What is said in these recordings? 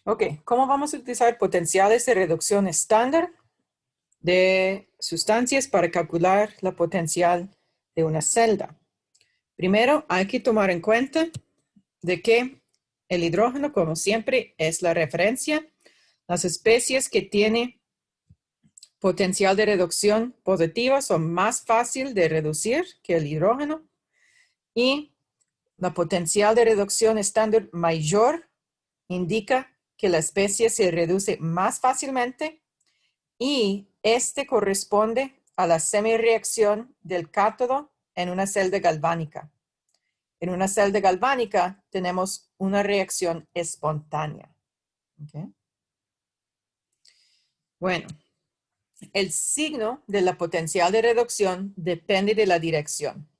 Ok, ¿cómo vamos a utilizar potenciales de reducción estándar de sustancias para calcular la potencial de una celda? Primero, hay que tomar en cuenta de que el hidrógeno, como siempre, es la referencia. Las especies que tienen potencial de reducción positiva son más fáciles de reducir que el hidrógeno y la potencial de reducción estándar mayor indica que la especie se reduce más fácilmente y este corresponde a la semireacción del cátodo en una celda galvánica. En una celda galvánica tenemos una reacción espontánea. ¿Okay? Bueno, el signo de la potencial de reducción depende de la dirección.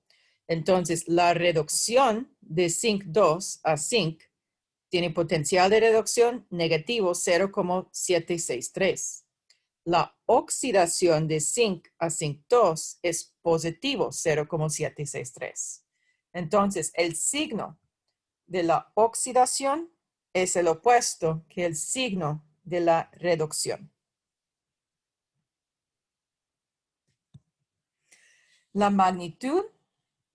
Entonces, la reducción de zinc 2 a zinc tiene potencial de reducción negativo 0,763. La oxidación de zinc a zinc 2 es positivo 0,763. Entonces, el signo de la oxidación es el opuesto que el signo de la reducción. La magnitud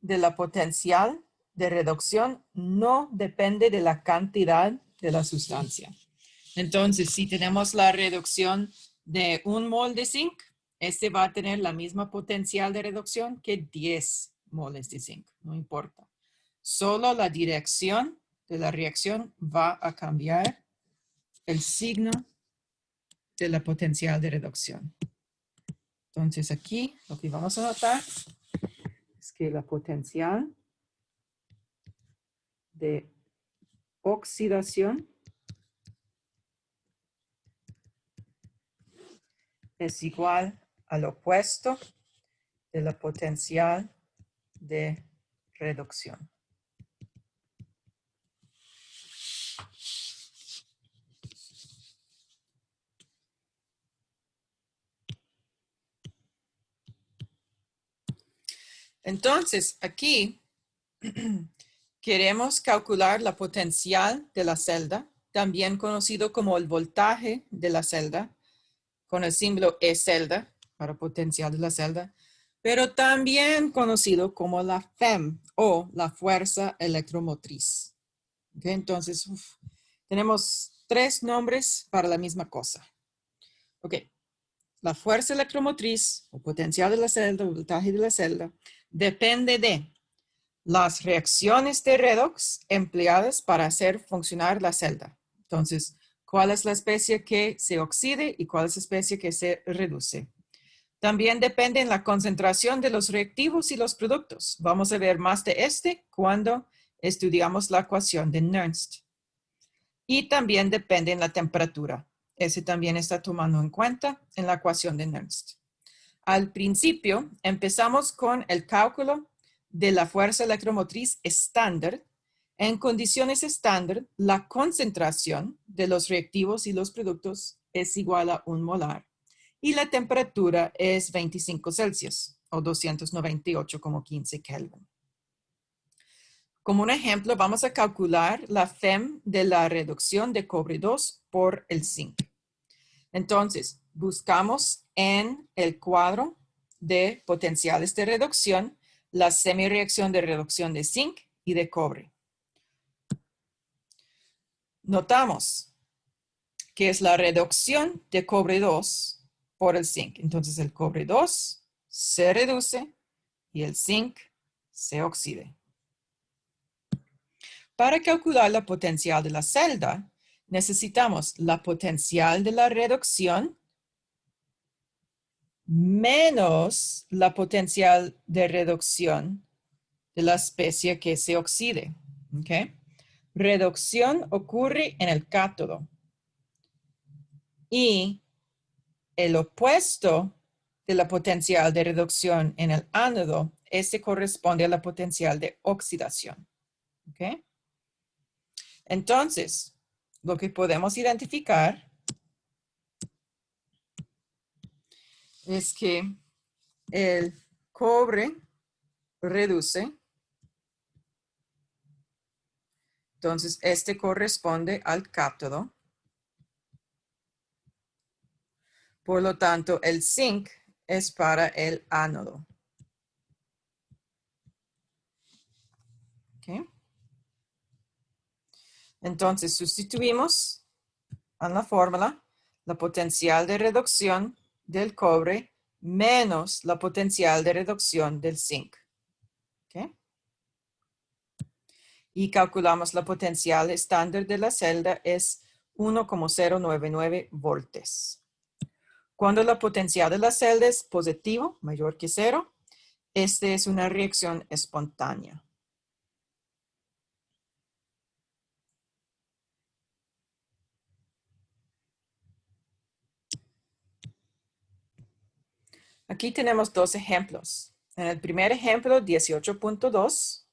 de la potencial de reducción no depende de la cantidad de la sustancia. Entonces, si tenemos la reducción de 1 mol de zinc, este va a tener la misma potencial de reducción que 10 moles de zinc, no importa. Solo la dirección de la reacción va a cambiar el signo de la potencial de reducción. Entonces aquí lo que vamos a notar es que la potencial de oxidación es igual al opuesto de la potencial de reducción. Entonces, aquí queremos calcular la potencial de la celda, también conocido como el voltaje de la celda, con el símbolo E celda, para potencial de la celda, pero también conocido como la FEM o la fuerza electromotriz. ¿Okay? Entonces, tenemos 3 nombres para la misma cosa. Ok, la fuerza electromotriz o potencial de la celda, o voltaje de la celda, depende de las reacciones de redox empleadas para hacer funcionar la celda. Entonces, ¿cuál es la especie que se oxide y cuál es la especie que se reduce? También depende en la concentración de los reactivos y los productos. Vamos a ver más de este cuando estudiamos la ecuación de Nernst. Y también depende en la temperatura. Ese también está tomando en cuenta en la ecuación de Nernst. Al principio, empezamos con el cálculo de la fuerza electromotriz estándar. En condiciones estándar, la concentración de los reactivos y los productos es igual a 1 molar y la temperatura es 25 Celsius o 298,15 Kelvin. Como un ejemplo, vamos a calcular la FEM de la reducción de cobre 2 por el zinc. Entonces, buscamos en el cuadro de potenciales de reducción la semireacción de reducción de zinc y de cobre. Notamos que es la reducción de cobre 2 por el zinc. Entonces, el cobre 2 se reduce y el zinc se oxide. Para calcular la potencial de la celda, necesitamos la potencial de la reducción menos la potencial de reducción de la especie que se oxide. ¿Okay? Reducción ocurre en el cátodo. Y el opuesto de la potencial de reducción en el ánodo, este corresponde a la potencial de oxidación. ¿Okay? Entonces, lo que podemos identificar es que el cobre reduce. Entonces, este corresponde al cátodo. Por lo tanto, el zinc es para el ánodo. ¿Okay? Entonces, sustituimos en la fórmula la potencial de reducción del cobre menos la potencial de reducción del zinc. ¿Okay? Y calculamos la potencial estándar de la celda es 1,099 voltios. Cuando la potencial de la celda es positivo, mayor que 0, esta es una reacción espontánea. Aquí tenemos dos ejemplos. En el primer ejemplo, 18.2,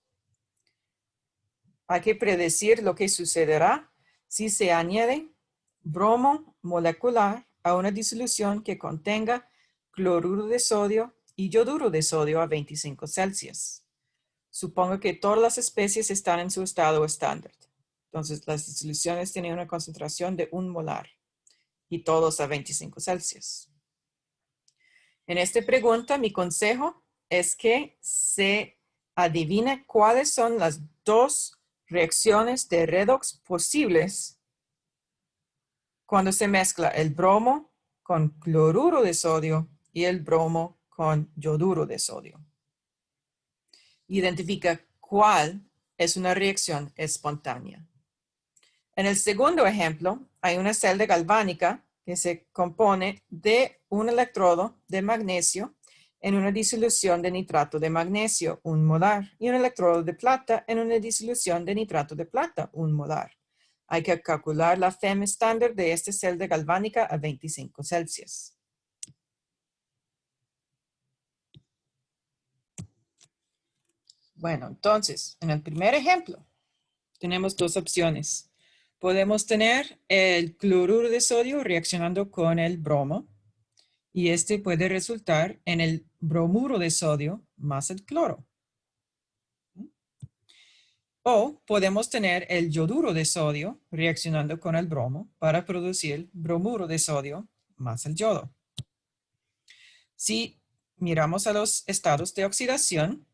hay que predecir lo que sucederá si se añade bromo molecular a una disolución que contenga cloruro de sodio y yoduro de sodio a 25 Celsius. Supongo que todas las especies están en su estado estándar. Entonces, las disoluciones tienen una concentración de 1 molar y todos a 25 Celsius. En esta pregunta, mi consejo es que se adivine cuáles son las dos reacciones de redox posibles cuando se mezcla el bromo con cloruro de sodio y el bromo con yoduro de sodio. Identifica cuál es una reacción espontánea. En el segundo ejemplo, hay una celda galvánica que se compone de un electrodo de magnesio en una disolución de nitrato de magnesio, 1 molar, y un electrodo de plata en una disolución de nitrato de plata, 1 molar. Hay que calcular la FEM estándar de esta celda galvánica a 25 Celsius. Bueno, entonces, en el primer ejemplo, tenemos dos opciones. Podemos tener el cloruro de sodio reaccionando con el bromo y este puede resultar en el bromuro de sodio más el cloro. O podemos tener el yoduro de sodio reaccionando con el bromo para producir bromuro de sodio más el yodo. Si miramos a los estados de oxidación,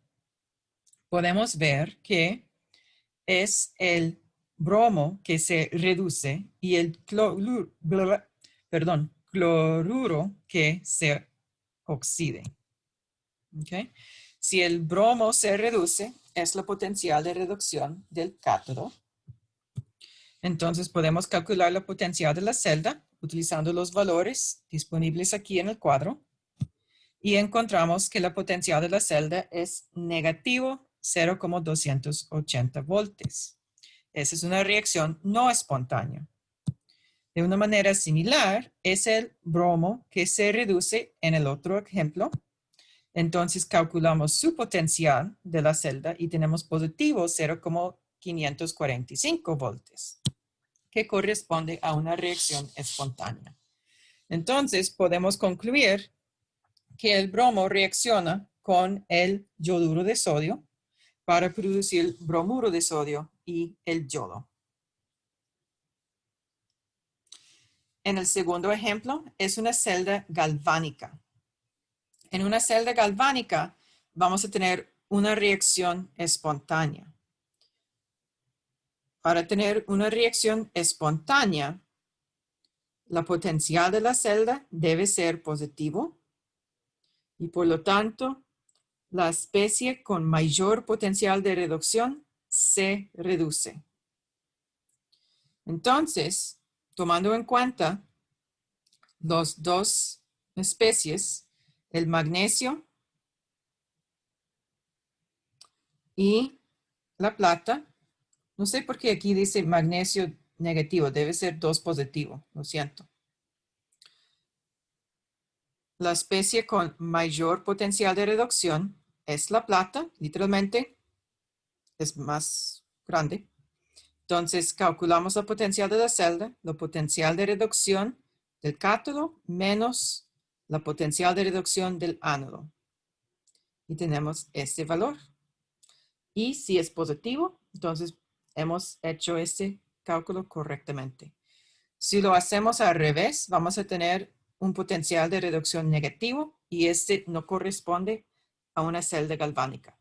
podemos ver que es el bromo que se reduce y el cloruro que se oxide. ¿Okay? Si el bromo se reduce, es la potencial de reducción del cátodo. Entonces podemos calcular la potencial de la celda utilizando los valores disponibles aquí en el cuadro. Y encontramos que la potencial de la celda es negativo 0,280 voltios. Esa es una reacción no espontánea. De una manera similar, es el bromo que se reduce en el otro ejemplo. Entonces calculamos su potencial de la celda y tenemos positivo 0,545 voltios, que corresponde a una reacción espontánea. Entonces podemos concluir que el bromo reacciona con el yoduro de sodio para producir bromuro de sodio y el yodo. En el segundo ejemplo, es una celda galvánica. En una celda galvánica vamos a tener una reacción espontánea. Para tener una reacción espontánea, la potencial de la celda debe ser positivo y por lo tanto, la especie con mayor potencial de reducción se reduce. Entonces, tomando en cuenta las dos especies, el magnesio y la plata, no sé por qué aquí dice magnesio negativo, debe ser 2 positivo, lo siento. La especie con mayor potencial de reducción es la plata, literalmente es más grande. Entonces calculamos la potencial de la celda, la potencial de reducción del cátodo menos la potencial de reducción del ánodo. Y tenemos este valor. Y si es positivo, entonces hemos hecho este cálculo correctamente. Si lo hacemos al revés, vamos a tener un potencial de reducción negativo y este no corresponde a una celda galvánica.